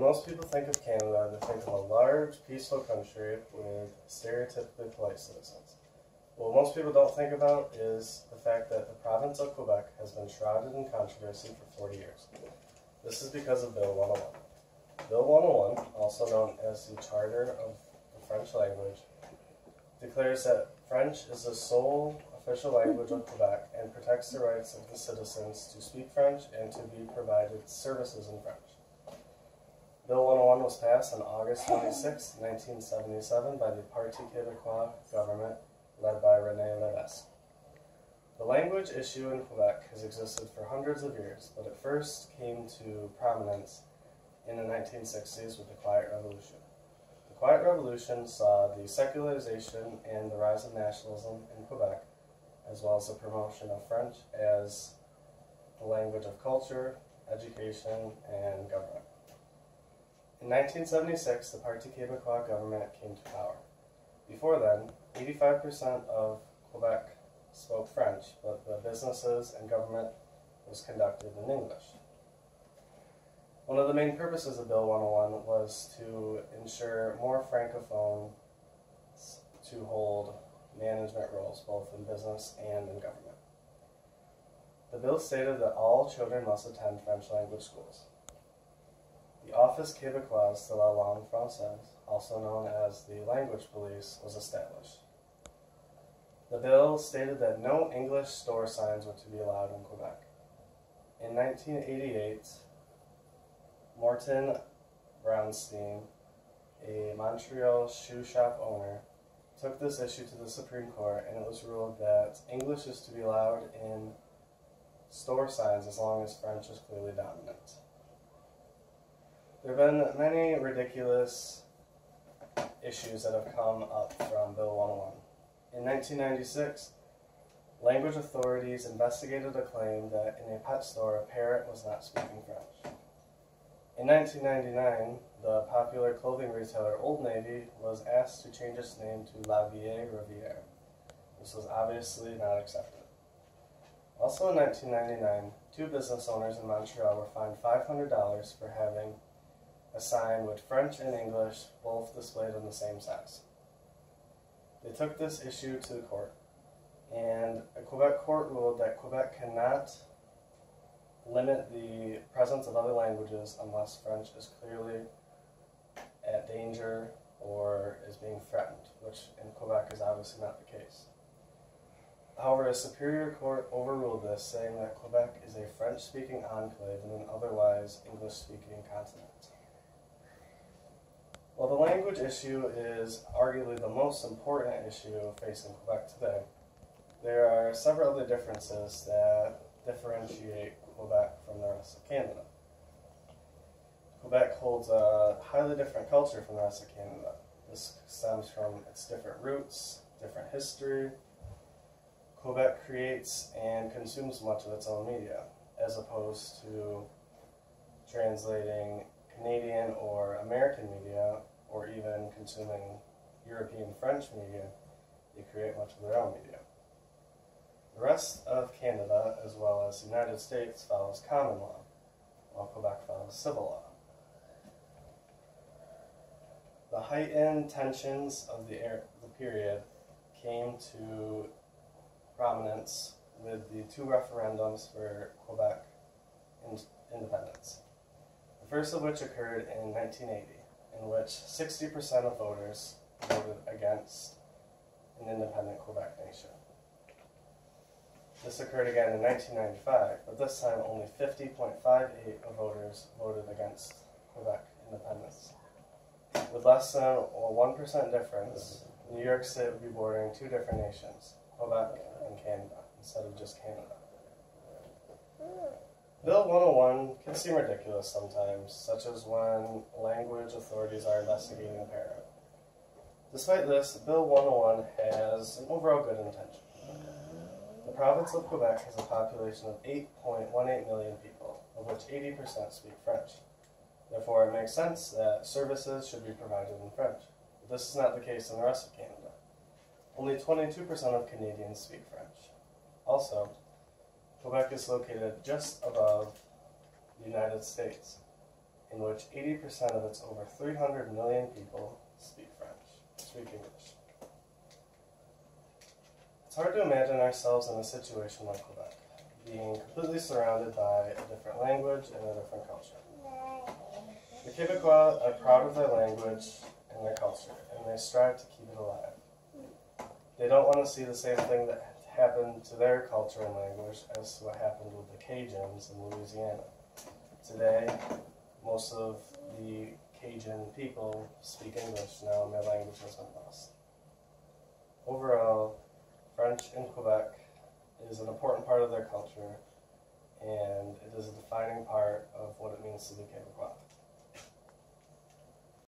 When most people think of Canada, they think of a large, peaceful country with stereotypically polite citizens. What most people don't think about is the fact that the province of Quebec has been shrouded in controversy for 40 years. This is because of Bill 101. Bill 101, also known as the Charter of the French Language, declares that French is the sole official language of Quebec and protects the rights of the citizens to speak French and to be provided services in French. Bill 101 was passed on August 26, 1977 by the Parti Québécois government led by René Lévesque. The language issue in Quebec has existed for hundreds of years, but it first came to prominence in the 1960s with the Quiet Revolution. The Quiet Revolution saw the secularization and the rise of nationalism in Quebec, as well as the promotion of French as the language of culture, education, and government. In 1976, the Parti Québécois government came to power. Before then, 85% of Quebec spoke French, but the businesses and government was conducted in English. One of the main purposes of Bill 101 was to ensure more francophones to hold management roles, both in business and in government. The bill stated that all children must attend French language schools. The Office Québécoise de la Langue Française, also known as the Language Police, was established. The bill stated that no English store signs were to be allowed in Quebec. In 1988, Morton Brownstein, a Montreal shoe shop owner, took this issue to the Supreme Court, and it was ruled that English is to be allowed in store signs as long as French is clearly dominant. There have been many ridiculous issues that have come up from Bill 101. In 1996, language authorities investigated a claim that in a pet store a parrot was not speaking French. In 1999, the popular clothing retailer Old Navy was asked to change its name to La Vieille Rivière. This was obviously not accepted. Also in 1999, two business owners in Montreal were fined $500 for having a sign with French and English both displayed on the same size. They took this issue to the court, and a Quebec court ruled that Quebec cannot limit the presence of other languages unless French is clearly at danger or is being threatened, which in Quebec is obviously not the case. However, a Superior Court overruled this, saying that Quebec is a French-speaking enclave in an otherwise English-speaking continent. While the language issue is arguably the most important issue facing Quebec today, there are several other differences that differentiate Quebec from the rest of Canada. Quebec holds a highly different culture from the rest of Canada. This stems from its different roots, different history. Quebec creates and consumes much of its own media, as opposed to translating Canadian or American media, or even consuming European French media. They create much of their own media. The rest of Canada, as well as the United States, follows common law, while Quebec follows civil law. The heightened tensions of the period came to prominence with the two referendums for Quebec independence. The first of which occurred in 1980, in which 60% of voters voted against an independent Quebec nation. This occurred again in 1995, but this time only 50.58% of voters voted against Quebec independence. With less than a 1% difference, New York State would be bordering two different nations, Quebec and Canada, instead of just Canada. Bill 101 can seem ridiculous sometimes, such as when language authorities are investigating a parrot. Despite this, Bill 101 has an overall good intention. The province of Quebec has a population of 8.18 million people, of which 80% speak French. Therefore, it makes sense that services should be provided in French. But this is not the case in the rest of Canada. Only 22% of Canadians speak French. Also, Quebec is located just above the United States, in which 80% of its over 300 million people speak English. It's hard to imagine ourselves in a situation like Quebec, being completely surrounded by a different language and a different culture. The Quebecois are proud of their language and their culture, and they strive to keep it alive. They don't want to see the same thing that happened to their culture and language as to what happened with the Cajuns in Louisiana. Today, most of the Cajun people speak English now, and their language has been lost. Overall, French in Quebec is an important part of their culture, and it is a defining part of what it means to be Quebecois.